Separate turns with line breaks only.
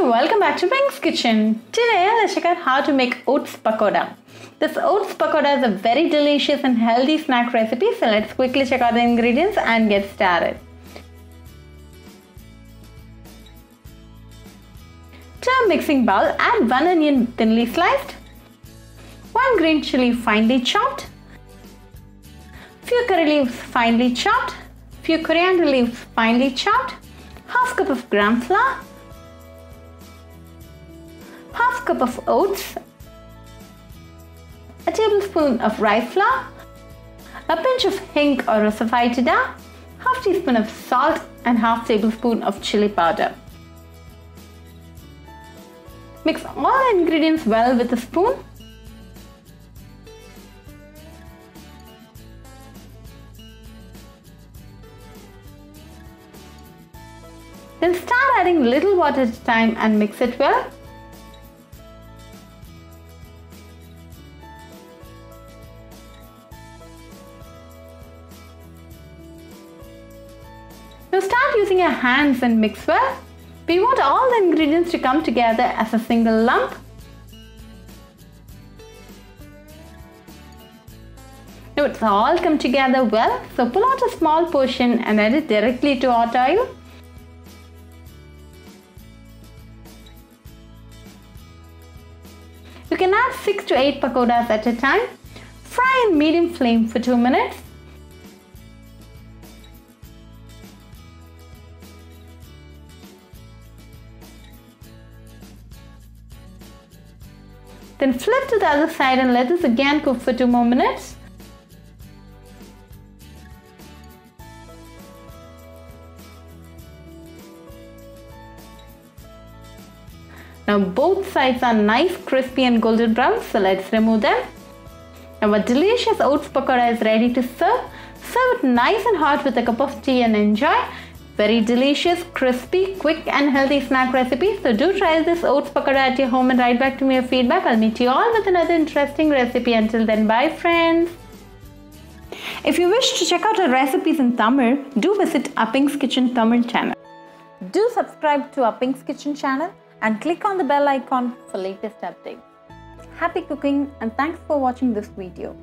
welcome back to Pink's Kitchen. Today let's check out how to make oats pakoda. This oats pakoda is a very delicious and healthy snack recipe, so let's quickly check out the ingredients and get started. To a mixing bowl, add 1 onion thinly sliced, 1 green chili finely chopped, few curry leaves finely chopped, few coriander leaves finely chopped, half cup of gram flour, half cup of oats, a tablespoon of rice flour, a pinch of hing or asafoetida, half teaspoon of salt and half tablespoon of chili powder. Mix all the ingredients well with a spoon. Then start adding little water at a time and mix it well. Now start using your hands and mix well. We want all the ingredients to come together as a single lump. Now it's all come together well, so pull out a small portion and add it directly to hot oil. You can add 6 to 8 pakodas at a time. Fry in medium flame for 2 minutes. Then flip to the other side and let this again cook for 2 more minutes. Now both sides are nice, crispy and golden brown, so let's remove them. Now our delicious oats pakoda is ready to serve. Serve it nice and hot with a cup of tea and enjoy. Very delicious, crispy, quick and healthy snack recipe. So do try this oats pakoda at your home and write back to me your feedback. I'll meet you all with another interesting recipe. Until then, bye friends. If you wish to check out our recipes in Tamil, do visit our Pink's Kitchen Tamil channel. Do subscribe to our Pink's Kitchen channel and click on the bell icon for latest updates. Happy cooking and thanks for watching this video.